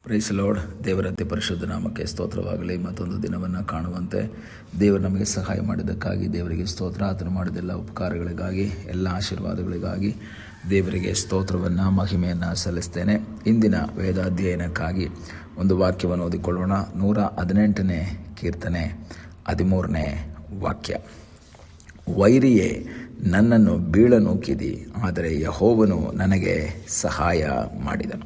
Price lord. ದೇವರ ಅತಿ ಪರಿಶುದ್ಧ ನಾಮಕ್ಕೆ ಸ್ತೋತ್ರವಾಗಲಿ. ಮತ್ತೊಂದು ದಿನವನ್ನು ಕಾಣುವಂತೆ ದೇವರು ನಮಗೆ ಸಹಾಯ ಮಾಡಿದ್ದಕ್ಕಾಗಿ ದೇವರಿಗೆ ಸ್ತೋತ್ರ. ಆತನು ಮಾಡಿದೆಲ್ಲ ಉಪಕಾರಗಳಿಗಾಗಿ, ಎಲ್ಲ ಆಶೀರ್ವಾದಗಳಿಗಾಗಿ ದೇವರಿಗೆ ಸ್ತೋತ್ರವನ್ನು, ಮಹಿಮೆಯನ್ನು ಸಲ್ಲಿಸ್ತೇನೆ. ಇಂದಿನ ವೇದಾಧ್ಯಯನಕ್ಕಾಗಿ ಒಂದು ವಾಕ್ಯವನ್ನು ಓದಿಕೊಳ್ಳೋಣ. 118ನೇ ಕೀರ್ತನೆ 13ನೇ ವಾಕ್ಯ. ವೈರಿಯೇ ನನ್ನನ್ನು ಬೀಳನೂಕಿದಿ, ಆದರೆ ಯೆಹೋವನು ನನಗೆ ಸಹಾಯ ಮಾಡಿದನು.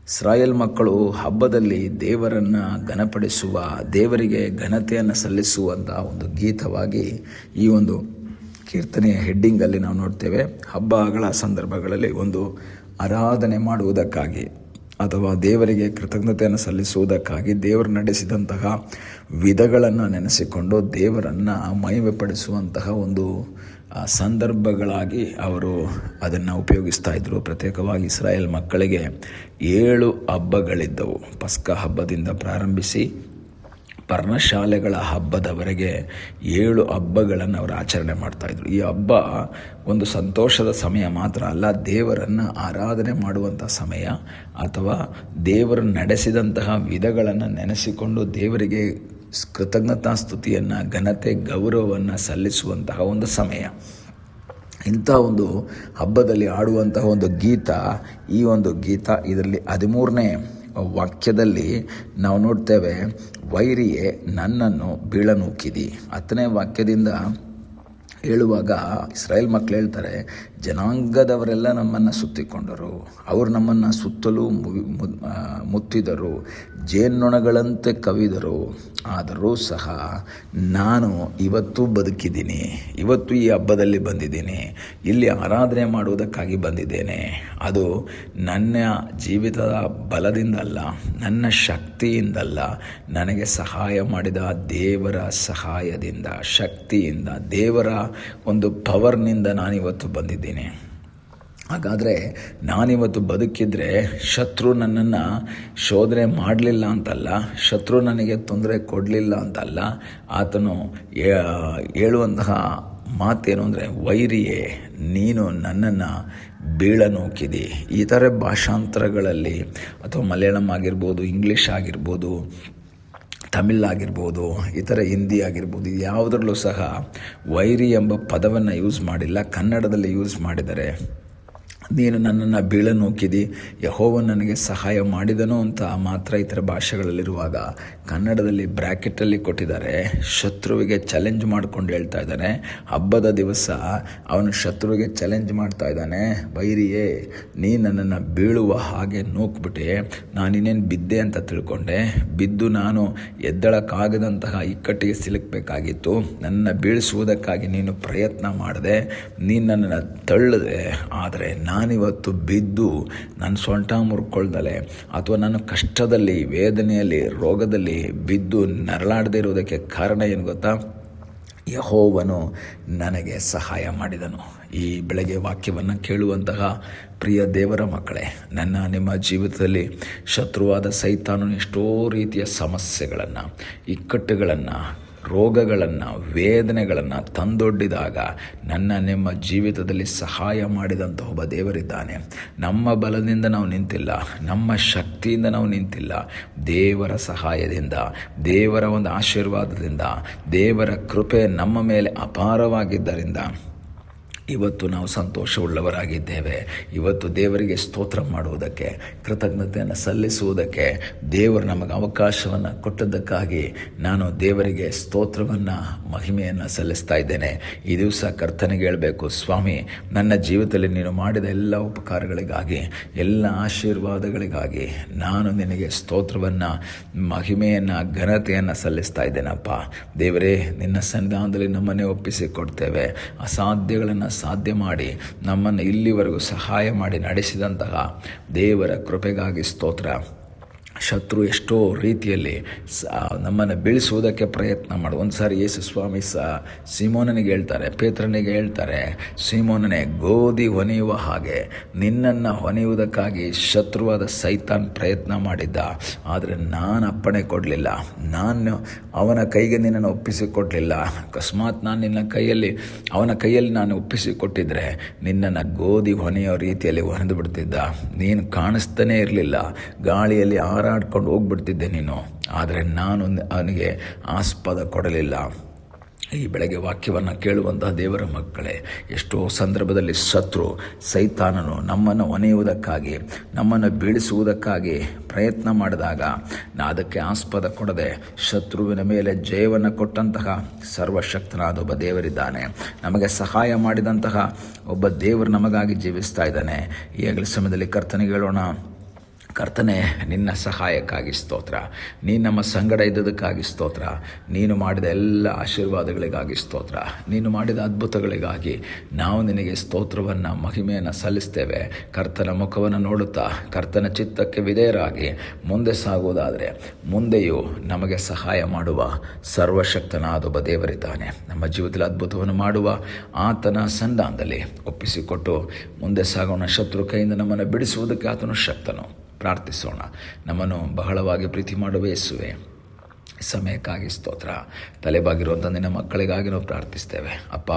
ಇಸ್ರಾಯೇಲ್ ಮಕ್ಕಳು ಹಬ್ಬದಲ್ಲಿ ದೇವರನ್ನು ಘನಪಡಿಸುವ, ದೇವರಿಗೆ ಘನತೆಯನ್ನು ಸಲ್ಲಿಸುವಂಥ ಒಂದು ಗೀತವಾಗಿ ಈ ಒಂದು ಕೀರ್ತನೆಯ ಹೆಡ್ಡಿಂಗಲ್ಲಿ ನಾವು ನೋಡ್ತೇವೆ. ಹಬ್ಬಗಳ ಸಂದರ್ಭಗಳಲ್ಲಿ ಒಂದು ಆರಾಧನೆ ಮಾಡುವುದಕ್ಕಾಗಿ ಅಥವಾ ದೇವರಿಗೆ ಕೃತಜ್ಞತೆಯನ್ನು ಸಲ್ಲಿಸುವುದಕ್ಕಾಗಿ ದೇವರು ನಡೆಸಿದಂತಹ ವಿಧಗಳನ್ನು ನೆನೆಸಿಕೊಂಡು ದೇವರನ್ನು ಮಹಿಮೆಪಡಿಸುವಂತಹ ಒಂದು ಸಂದರ್ಭಗಳಾಗಿ ಅವರು ಅದನ್ನು ಉಪಯೋಗಿಸ್ತಾ ಇದ್ದರು. ಪ್ರತ್ಯೇಕವಾಗಿ ಇಸ್ರಾಯೇಲ್ ಮಕ್ಕಳಿಗೆ 7 ಹಬ್ಬಗಳಿದ್ದವು. ಪಸ್ಕ ಹಬ್ಬದಿಂದ ಪ್ರಾರಂಭಿಸಿ ಪರ್ಣಶಾಲೆಗಳ ಹಬ್ಬದವರೆಗೆ 7 ಹಬ್ಬಗಳನ್ನು ಅವರು ಆಚರಣೆ ಮಾಡ್ತಾಯಿದ್ರು. ಈ ಹಬ್ಬ ಒಂದು ಸಂತೋಷದ ಸಮಯ ಮಾತ್ರ ಅಲ್ಲ, ದೇವರನ್ನು ಆರಾಧನೆ ಮಾಡುವಂಥ ಸಮಯ ಅಥವಾ ದೇವರು ನಡೆಸಿದಂತಹ ವಿಧಗಳನ್ನು ನೆನೆಸಿಕೊಂಡು ದೇವರಿಗೆ ಕೃತಜ್ಞತಾ ಸ್ತುತಿಯನ್ನು, ಘನತೆ, ಗೌರವವನ್ನು ಸಲ್ಲಿಸುವಂತಹ ಒಂದು ಸಮಯ. ಇಂಥ ಒಂದು ಹಬ್ಬದಲ್ಲಿ ಆಡುವಂತಹ ಒಂದು ಗೀತ, ಈ ಒಂದು ಗೀತ ಇದರಲ್ಲಿ 13ನೇ ವಾಕ್ಯದಲ್ಲಿ ನಾವು ನೋಡ್ತೇವೆ. ವೈರಿಯೇ ನನ್ನನ್ನು ಬೀಳನೂಕಿದಿ. 10ನೇ ವಾಕ್ಯದಿಂದ ಹೇಳುವಾಗ ಇಸ್ರಾಯೇಲ್ ಮಕ್ಕಳು ಹೇಳ್ತಾರೆ, ಜನಾಂಗದವರೆಲ್ಲ ನಮ್ಮನ್ನು ಸುತ್ತಿಕೊಂಡರು, ಅವರು ನಮ್ಮನ್ನು ಸುತ್ತಲೂ ಮುತ್ತಿದರು, ಜೇನ್ನೊಣಗಳಂತೆ ಕವಿದರು. ಆದರೂ ಸಹ ನಾನು ಇವತ್ತು ಬದುಕಿದ್ದೀನಿ, ಇವತ್ತು ಈ ಹಬ್ಬದಲ್ಲಿ ಬಂದಿದ್ದೀನಿ, ಇಲ್ಲಿ ಆರಾಧನೆ ಮಾಡುವುದಕ್ಕಾಗಿ ಬಂದಿದ್ದೇನೆ. ಅದು ನನ್ನ ಜೀವಿತದ ಬಲದಿಂದಲ್ಲ, ನನ್ನ ಶಕ್ತಿಯಿಂದಲ್ಲ, ನನಗೆ ಸಹಾಯ ಮಾಡಿದ ದೇವರ ಸಹಾಯದಿಂದ, ಶಕ್ತಿಯಿಂದ, ದೇವರ ಒಂದು ಪವರ್ನಿಂದ ನಾನಿವತ್ತು ಬಂದಿದ್ದೀನಿ. ಹಾಗಾದರೆ ನಾನಿವತ್ತು ಬದುಕಿದ್ರೆ ಶತ್ರು ನನ್ನನ್ನು ಶೋಧನೆ ಮಾಡಲಿಲ್ಲ ಅಂತಲ್ಲ, ಶತ್ರು ನನಗೆ ತೊಂದರೆ ಕೊಡಲಿಲ್ಲ ಅಂತಲ್ಲ. ಆತನು ಹೇಳುವಂತಹ ಮಾತೇನು ಅಂದರೆ, ವೈರಿಯೇ ನೀನು ನನ್ನನ್ನು ಬೀಳನೂಕಿದಿ. ಈ ಥರ ಭಾಷಾಂತರಗಳಲ್ಲಿ ಅಥವಾ ಮಲಯಾಳಂ ಆಗಿರ್ಬೋದು, ಇಂಗ್ಲೀಷ್ ಆಗಿರ್ಬೋದು, ತಮಿಳ್ ಆಗಿರ್ಬೋದು, ಇತರ ಹಿಂದಿ ಆಗಿರ್ಬೋದು, ಯಾವುದರಲ್ಲೂ ಸಹ ವೈರಿ ಎಂಬ ಪದವನ್ನು ಯೂಸ್ ಮಾಡಿಲ್ಲ. ಕನ್ನಡದಲ್ಲಿ ಯೂಸ್ ಮಾಡಿದ್ದಾರೆ. ನೀನು ನನ್ನನ್ನು ಬೀಳನೂಕಿದಿ, ಯೆಹೋವನು ನನಗೆ ಸಹಾಯ ಮಾಡಿದನು ಅಂತ ಮಾತ್ರ ಇತರ ಭಾಷೆಗಳಲ್ಲಿರುವಾಗ ಕನ್ನಡದಲ್ಲಿ ಬ್ರ್ಯಾಕೆಟಲ್ಲಿ ಕೊಟ್ಟಿದ್ದಾರೆ. ಶತ್ರುವಿಗೆ ಚಾಲೆಂಜ್ ಮಾಡ್ಕೊಂಡು ಹೇಳ್ತಾ ಇದ್ದಾನೆ. ಹಬ್ಬದ ದಿವಸ ಅವನು ಶತ್ರುವಿಗೆ ಚಾಲೆಂಜ್ ಮಾಡ್ತಾ ಇದ್ದಾನೆ, ವೈರಿಯೇ ನೀ ನನ್ನನ್ನು ಬೀಳುವ ಹಾಗೆ ನೂಕ್ಬಿಟ್ಟೆ, ನಾನಿನ್ನೇನು ಬಿದ್ದೆ ಅಂತ ತಿಳ್ಕೊಂಡೆ, ಬಿದ್ದು ನಾನು ಎದ್ದಳಕ್ಕಾಗದಂತಹ ಇಕ್ಕಟ್ಟಿಗೆ ಸಿಲುಕಬೇಕಾಗಿತ್ತು, ನನ್ನನ್ನು ಬೀಳಿಸುವುದಕ್ಕಾಗಿ ನೀನು ಪ್ರಯತ್ನ ಮಾಡಿದೆ, ನೀನು ನನ್ನನ್ನು ತಳ್ಳಿದೆ. ಆದರೆ ನಾನಿವತ್ತು ಬಿದ್ದು ನನ್ನ ಸೊಂಟ ಮುರ್ಕೊಳ್ದಲೆ ಅಥವಾ ನಾನು ಕಷ್ಟದಲ್ಲಿ, ವೇದನೆಯಲ್ಲಿ, ರೋಗದಲ್ಲಿ ಬಿದ್ದು ನರಳಾಡದೇ ಇರುವುದಕ್ಕೆ ಕಾರಣ ಏನು ಗೊತ್ತಾ? ಯೆಹೋವನು ನನಗೆ ಸಹಾಯ ಮಾಡಿದನು. ಈ ಬೆಳಗ್ಗೆ ವಾಕ್ಯವನ್ನು ಕೇಳುವಂತಹ ಪ್ರಿಯ ದೇವರ ಮಕ್ಕಳೇ, ನಿಮ್ಮ ಜೀವಿತದಲ್ಲಿ ಶತ್ರುವಾದ ಸೈತಾನನು ಎಷ್ಟೋ ರೀತಿಯ ಸಮಸ್ಯೆಗಳನ್ನು, ಇಕ್ಕಟ್ಟುಗಳನ್ನು, ರೋಗಗಳನ್ನು, ವೇದನೆಗಳನ್ನು ತಂದೊಡ್ಡಿದಾಗ ನಿಮ್ಮ ಜೀವಿತದಲ್ಲಿ ಸಹಾಯ ಮಾಡಿದಂಥ ಒಬ್ಬ ದೇವರಿದ್ದಾನೆ. ನಮ್ಮ ಬಲದಿಂದ ನಾವು ನಿಂತಿಲ್ಲ, ನಮ್ಮ ಶಕ್ತಿಯಿಂದ ನಾವು ನಿಂತಿಲ್ಲ, ದೇವರ ಸಹಾಯದಿಂದ, ದೇವರ ಒಂದು ಆಶೀರ್ವಾದದಿಂದ, ದೇವರ ಕೃಪೆ ನಮ್ಮ ಮೇಲೆ ಅಪಾರವಾಗಿದ್ದರಿಂದ ಇವತ್ತು ನಾವು ಸಂತೋಷವುಳ್ಳವರಾಗಿದ್ದೇವೆ. ಇವತ್ತು ದೇವರಿಗೆ ಸ್ತೋತ್ರ ಮಾಡುವುದಕ್ಕೆ, ಕೃತಜ್ಞತೆಯನ್ನು ಸಲ್ಲಿಸುವುದಕ್ಕೆ ದೇವರು ನಮಗೆ ಅವಕಾಶವನ್ನು ಕೊಟ್ಟದ್ದಕ್ಕಾಗಿ ನಾನು ದೇವರಿಗೆ ಸ್ತೋತ್ರವನ್ನು, ಮಹಿಮೆಯನ್ನು ಸಲ್ಲಿಸ್ತಾ ಇದ್ದೇನೆ. ಈ ದಿವಸ ಕರ್ತನಿಗೆ ಹೇಳಬೇಕು, ಸ್ವಾಮಿ ನನ್ನ ಜೀವಿತದಲ್ಲಿ ನೀನು ಮಾಡಿದ ಎಲ್ಲ ಉಪಕಾರಗಳಿಗಾಗಿ, ಎಲ್ಲ ಆಶೀರ್ವಾದಗಳಿಗಾಗಿ ನಾನು ನಿನಗೆ ಸ್ತೋತ್ರವನ್ನು, ಮಹಿಮೆಯನ್ನು, ಘನತೆಯನ್ನು ಸಲ್ಲಿಸ್ತಾ ಇದ್ದೇನಪ್ಪ. ದೇವರೇ, ನಿನ್ನ ಸನ್ನಿಧಾನದಲ್ಲಿ ನಮ್ಮನ್ನೇ ಒಪ್ಪಿಸಿಕೊಡ್ತೇವೆ. ಅಸಾಧ್ಯಗಳನ್ನು ಸಾಧ್ಯ ಮಾಡಿ ನಮ್ಮನ್ನು ಇಲ್ಲಿವರೆಗೂ ಸಹಾಯ ಮಾಡಿ ನಡೆಸಿದಂತಹ ದೇವರ ಕೃಪೆಗಾಗಿ ಸ್ತೋತ್ರ. ಶತ್ರು ಎಷ್ಟೋ ರೀತಿಯಲ್ಲಿ ನಮ್ಮನ್ನು ಬೀಳಿಸುವುದಕ್ಕೆ ಪ್ರಯತ್ನ ಮಾಡು. ಒಂದು ಸಾರಿ ಯೇಸು ಸ್ವಾಮಿ ಸೀಮೋನನಿಗೆ ಹೇಳ್ತಾರೆ, ಪೇತ್ರನಿಗೆ ಹೇಳ್ತಾರೆ, ಸೀಮೋನನೇ, ಗೋಧಿ ಹೊನೆಯುವ ಹಾಗೆ ನಿನ್ನನ್ನು ಹೊನೆಯುವುದಕ್ಕಾಗಿ ಶತ್ರುವಾದ ಸೈತಾನ್ ಪ್ರಯತ್ನ ಮಾಡಿದ್ದ. ಆದರೆ ನಾನು ಅಪ್ಪಣೆ ಕೊಡಲಿಲ್ಲ, ನಾನು ಅವನ ಕೈಗೆ ನಿನ್ನನ್ನು ಒಪ್ಪಿಸಿಕೊಡಲಿಲ್ಲ. ಅಕಸ್ಮಾತ್ ನಾನು ಅವನ ಕೈಯಲ್ಲಿ ನಾನು ಒಪ್ಪಿಸಿಕೊಟ್ಟಿದ್ರೆ ನಿನ್ನನ್ನು ಗೋಧಿ ಹೊನೆಯೋ ರೀತಿಯಲ್ಲಿ ಹೊನೆದು ಬಿಡ್ತಿದ್ದ. ನೀನು ಕಾಣಿಸ್ತಾನೇ ಇರಲಿಲ್ಲ, ಗಾಳಿಯಲ್ಲಿ ಹಾರಾಡ್ಕೊಂಡು ಹೋಗ್ಬಿಡ್ತಿದ್ದೆ ನೀನು. ಆದರೆ ನಾನು ಅವನಿಗೆ ಆಸ್ಪದ ಕೊಡಲಿಲ್ಲ. ಈ ಬೆಳಗ್ಗೆ ವಾಕ್ಯವನ್ನು ಕೇಳುವಂತಹ ದೇವರ ಮಕ್ಕಳೇ, ಎಷ್ಟೋ ಸಂದರ್ಭದಲ್ಲಿ ಶತ್ರು ಸೈತಾನನು ನಮ್ಮನ್ನು ಹೊನೆಯುವುದಕ್ಕಾಗಿ, ನಮ್ಮನ್ನು ಬೀಳಿಸುವುದಕ್ಕಾಗಿ ಪ್ರಯತ್ನ ಮಾಡಿದಾಗ ಅದಕ್ಕೆ ಆಸ್ಪದ ಕೊಡದೆ ಶತ್ರುವಿನ ಮೇಲೆ ಜಯವನ್ನು ಕೊಟ್ಟಂತಹ ಸರ್ವಶಕ್ತನಾದ ಒಬ್ಬ ದೇವರಿದ್ದಾನೆ. ನಮಗೆ ಸಹಾಯ ಮಾಡಿದಂತಹ ಒಬ್ಬ ದೇವರು ನಮಗಾಗಿ ಜೀವಿಸ್ತಾ ಇದ್ದಾನೆ. ಈಗಲೇ ಸಮಯದಲ್ಲಿ ಕರ್ತನಿಗೆ ಹೇಳೋಣ, ಕರ್ತನೆ, ನಿನ್ನ ಸಹಾಯಕ್ಕಾಗಿ ಸ್ತೋತ್ರ. ನೀನು ನಮ್ಮ ಸಂಗಡ ಇದ್ದದಕ್ಕಾಗಿ ಸ್ತೋತ್ರ. ನೀನು ಮಾಡಿದ ಎಲ್ಲ ಆಶೀರ್ವಾದಗಳಿಗಾಗಿ ಸ್ತೋತ್ರ. ನೀನು ಮಾಡಿದ ಅದ್ಭುತಗಳಿಗಾಗಿ ನಾವು ನಿನಗೆ ಸ್ತೋತ್ರವನ್ನು, ಮಹಿಮೆಯನ್ನು ಸಲ್ಲಿಸ್ತೇವೆ. ಕರ್ತನ ಮುಖವನ್ನು ನೋಡುತ್ತಾ ಕರ್ತನ ಚಿತ್ತಕ್ಕೆ ವಿಧೇಯರಾಗಿ ಮುಂದೆ ಸಾಗುವುದಾದರೆ ಮುಂದೆಯೂ ನಮಗೆ ಸಹಾಯ ಮಾಡುವ ಸರ್ವಶಕ್ತನಾದ ಒಬ್ಬ ದೇವರಿದ್ದಾನೆ. ನಮ್ಮ ಜೀವಿತದಲ್ಲಿ ಅದ್ಭುತವನ್ನು ಮಾಡುವ ಆತನ ಸನ್ನಿಧಾನದಲ್ಲಿ ಒಪ್ಪಿಸಿಕೊಟ್ಟು ಮುಂದೆ ಸಾಗೋಣ. ಶತ್ರು ಕೈಯಿಂದ ನಮ್ಮನ್ನು ಬಿಡಿಸುವುದಕ್ಕೆ ಆತನು ಶಕ್ತನು. ಪ್ರಾರ್ಥಿಸೋಣ. ನಮ್ಮನ್ನು ಬಹಳವಾಗಿ ಪ್ರೀತಿ ಮಾಡುವ ಯೇಸುವೆ, ಸಮಯಕ್ಕಾಗಿ ಸ್ತೋತ್ರ. ತಲೆಬಾಗಿರುವಂಥ ನಿನ್ನ ಮಕ್ಕಳಿಗಾಗಿ ನಾವು ಪ್ರಾರ್ಥಿಸ್ತೇವೆ. ಅಪ್ಪ,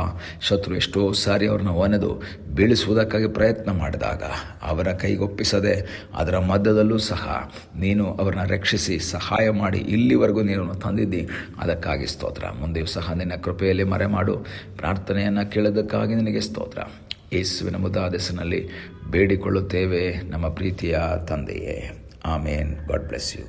ಶತ್ರು ಎಷ್ಟೋ ಸಾರಿ ಅವ್ರನ್ನ ಹೊನೆದು ಬೀಳಿಸುವುದಕ್ಕಾಗಿ ಪ್ರಯತ್ನ ಮಾಡಿದಾಗ ಅವರ ಕೈಗೊಪ್ಪಿಸದೆ ಅದರ ಮಧ್ಯದಲ್ಲೂ ಸಹ ನೀನು ಅವರನ್ನ ರಕ್ಷಿಸಿ ಸಹಾಯ ಮಾಡಿ ಇಲ್ಲಿವರೆಗೂ ನೀನು ತಂದಿದ್ದಿ. ಅದಕ್ಕಾಗಿ ಸ್ತೋತ್ರ. ಮುಂದೆಯೂ ಸಹ ನಿನ್ನ ಕೃಪೆಯಲ್ಲಿ ಮರೆಮಾಡು. ಪ್ರಾರ್ಥನೆಯನ್ನು ಕೇಳೋದಕ್ಕಾಗಿ ನಿನಗೆ ಸ್ತೋತ್ರ. ಯೇಸುವಿನ ಮುದ್ದಾದ ಹೆಸರಿನಲ್ಲಿ ಬೇಡಿಕೊಳ್ಳುತ್ತೇವೆ ನಮ್ಮ ಪ್ರೀತಿಯ ತಂದೆಯೇ. ಆಮೇನ್. God bless you.